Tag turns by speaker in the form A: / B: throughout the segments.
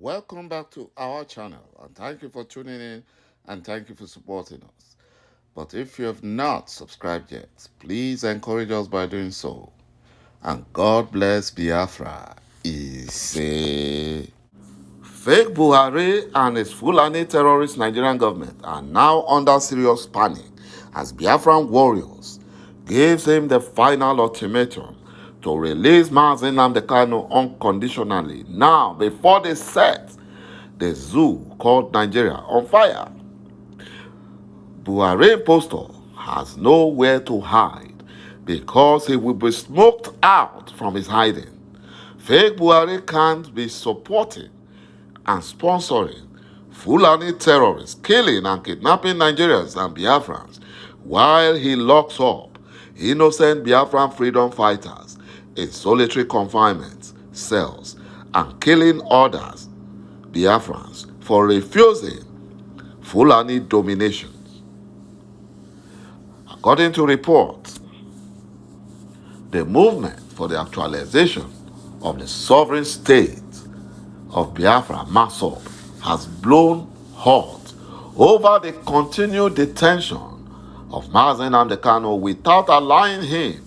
A: Welcome back to our channel, and thank you for tuning in and thank you for supporting us. But if you have not subscribed yet, please encourage us by doing so. And God bless Biafra. Fake Buhari and his Fulani terrorist Nigerian government are now under serious panic as Biafran warriors gave him the final ultimatum to release ŁKÀİＮG unconditionally now before they set the zoo called Nigeria on fire. Buhari impostor has nowhere to hide because he will be smoked out from his hiding. Fake Buhari can't be supporting and sponsoring Fulani terrorists killing and kidnapping Nigerians and Biafrans while he locks up innocent Biafran freedom fighters in solitary confinement cells and killing others Biafrans for refusing Fulani domination. According to reports, the movement for the actualization of the sovereign state of Biafra, MASOB, has blown hot over the continued detention of ŁKÀİNG without allowing him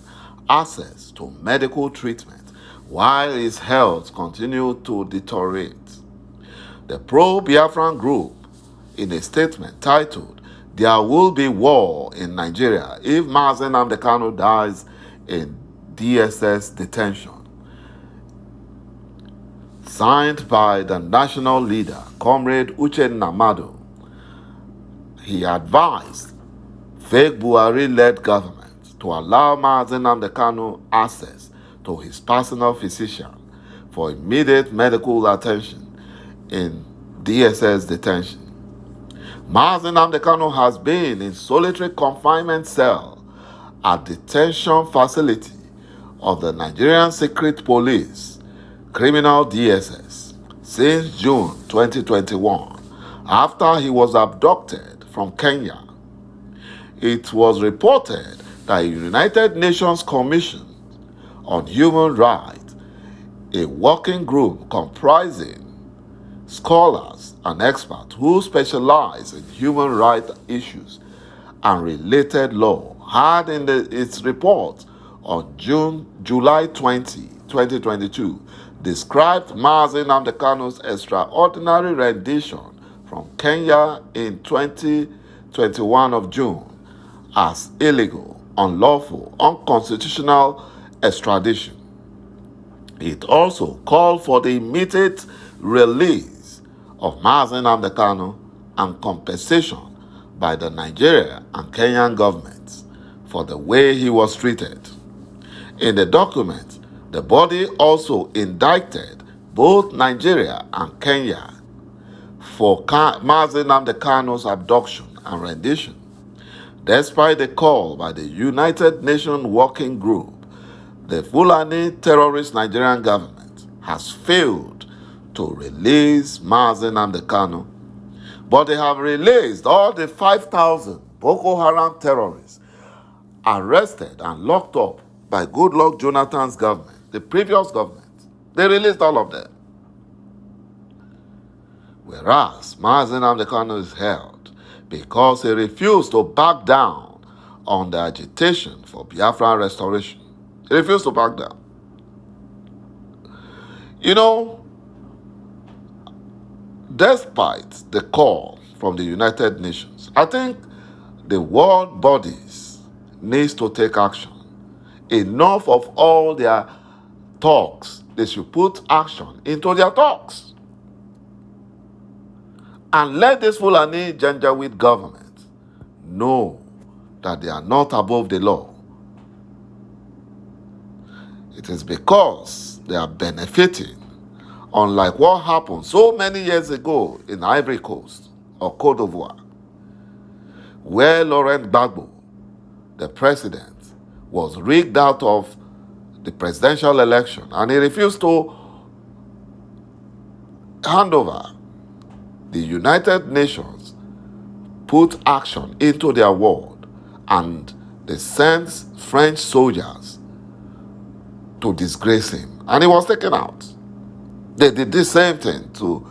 A: access to medical treatment while his health continued to deteriorate. The pro-Biafran group, in a statement titled, "There will be war in Nigeria if ŁKÀİNG dies in DSS detention," signed by the national leader, Comrade ŁΚÀΙΝG, he advised fake Buhari-led government to allow ŁKàΙNG access to his personal physician for immediate medical attention in DSS detention. ŁKàΙNG has been in solitary confinement cell at detention facility of the Nigerian Secret Police, Criminal DSS, since June 2021, after he was abducted from Kenya. It was reported that a United Nations Commission on Human Rights, a working group comprising scholars and experts who specialize in human rights issues and related law, had in its report on July 20, 2022, described ŁKàΙNG's extraordinary rendition from Kenya in 2021 of June as illegal, unlawful, unconstitutional extradition. It also called for the immediate release of ŁKàΙNG and compensation by the Nigerian and Kenyan governments for the way he was treated. In the document, the body also indicted both Nigeria and Kenya for ŁKàΙNG's abduction and rendition. Despite the call by the United Nations Working Group, the Fulani terrorist Nigerian government has failed to release ŁKàΙNG, but they have released all the 5,000 Boko Haram terrorists arrested and locked up by Goodluck Jonathan's government, the previous government. They released all of them. Whereas ŁKàING is held because he refused to back down on the agitation for Biafran restoration. He refused to back down. You know, despite the call from the United Nations, I think the world bodies needs to take action. Enough of all their talks. They should put action into their talks. And let this Fulani Janjaweed government know that they are not above the law. It is because they are benefiting, unlike what happened so many years ago in Ivory Coast or Côte d'Ivoire, where Laurent Gbagbo, the president, was rigged out of the presidential election and he refused to hand over. The United Nations put action into their world and they sent French soldiers to disgrace him and he was taken out. They did the same thing to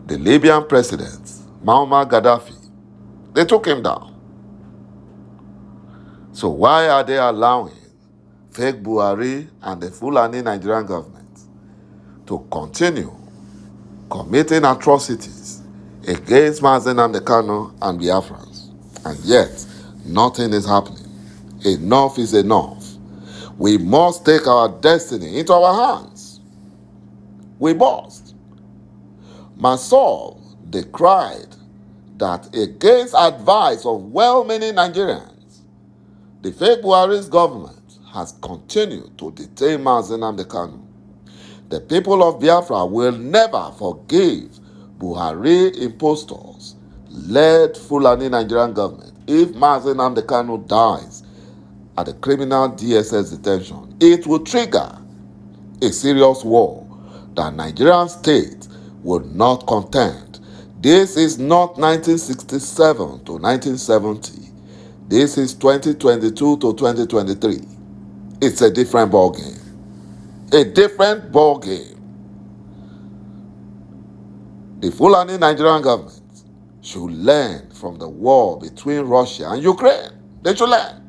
A: the Libyan president, Muammar Gaddafi. They took him down. So why are they allowing fake Buhari and the Fulani Nigerian government to continue committing atrocities against Mazen Kanu and Biafrans? And yet, nothing is happening. Enough is enough. We must take our destiny into our hands. We must. Masol decried that against advice of well-meaning Nigerians, the fake Buhari's government has continued to detain Mazen Kanu. The people of Biafra will never forgive Buhari impostors led Fulani Nigerian government. If Mazen Kanu dies at the criminal DSS detention, it will trigger a serious war that Nigerian state would not contend. This is not 1967 to 1970. This is 2022 to 2023. It's a different ball game. A different ball game. The Fulani Nigerian government should learn from the war between Russia and Ukraine. They should learn.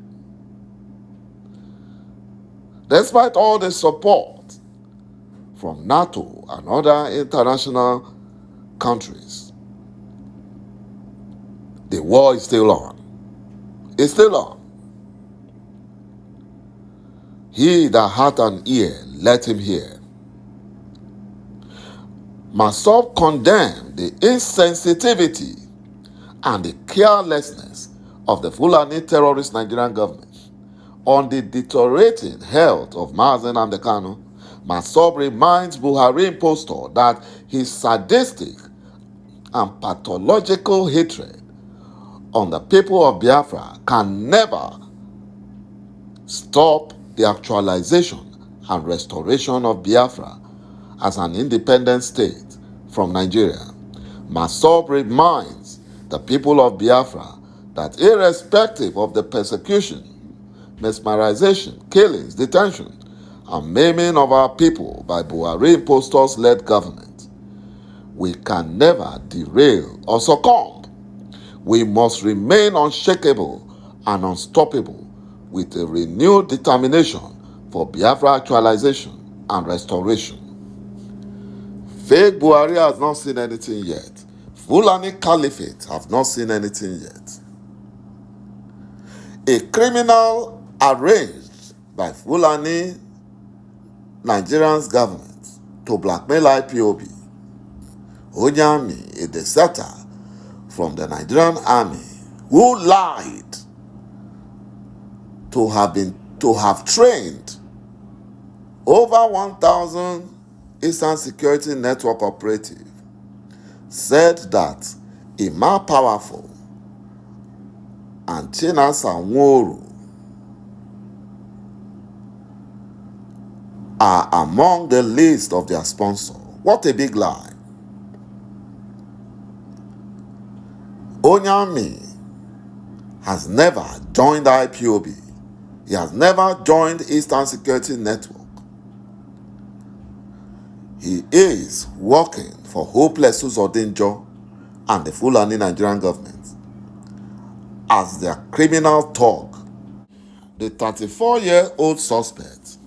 A: Despite all the support from NATO and other international countries, the war is still on. It's still on. He that hath an ear, let him hear. Masop condemned the insensitivity and the carelessness of the Fulani terrorist Nigerian government on the deteriorating health of Mazen Kanu. Masop reminds Buhari impostor that his sadistic and pathological hatred on the people of Biafra can never stop the actualization and restoration of Biafra as an independent state from Nigeria. Masop reminds the people of Biafra that irrespective of the persecution, mesmerization, killings, detention, and maiming of our people by Buhari impostors-led government, we can never derail or succumb. We must remain unshakable and unstoppable with a renewed determination for Biafra actualization and restoration. Fake Buhari has not seen anything yet. Fulani Caliphate have not seen anything yet. A criminal arranged by Fulani Nigerian's government to blackmail IPOB, Ł쌓ING, a deserter from the Nigerian army who lied to have trained over 1,000 Eastern Security Network operative, said that Ima Powerful and Chinasa Nworu are among the list of their sponsors. What a big lie. Ł뾱AMI has never joined IPOB. He has never joined Eastern Security Network. He is working for ዄۆŊLESUZODINJO and the Fulani Nigerian government as their criminal thug. The 34-year-old suspect,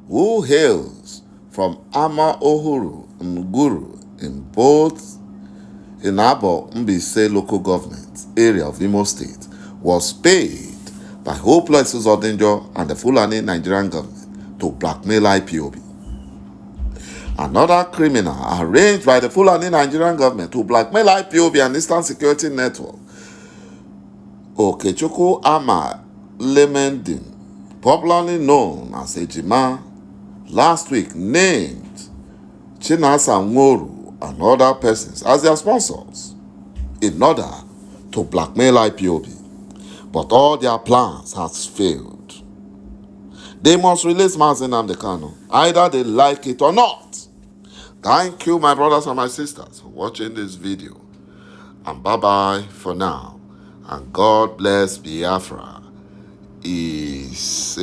A: who hails from Ama Ohuru Nguru in both Inabo Mbise local government area of Imo State, was paid by ₦ۆန့LESUZODINJO and the Fulani Nigerian government to blackmail IPOB. Another criminal arranged by the Fulani Nigerian government to blackmail IPOB and Eastern Security Network, Okechukwu Ama Lemendin, popularly known as Ejima, last week named Chinasa Nworu and other persons as their sponsors in order to blackmail IPOB. But all their plans has failed. They must release Mazen Kanu, either they like it or not. Thank you, my brothers and my sisters, for watching this video. And bye-bye for now. And God bless Biafra. Ise.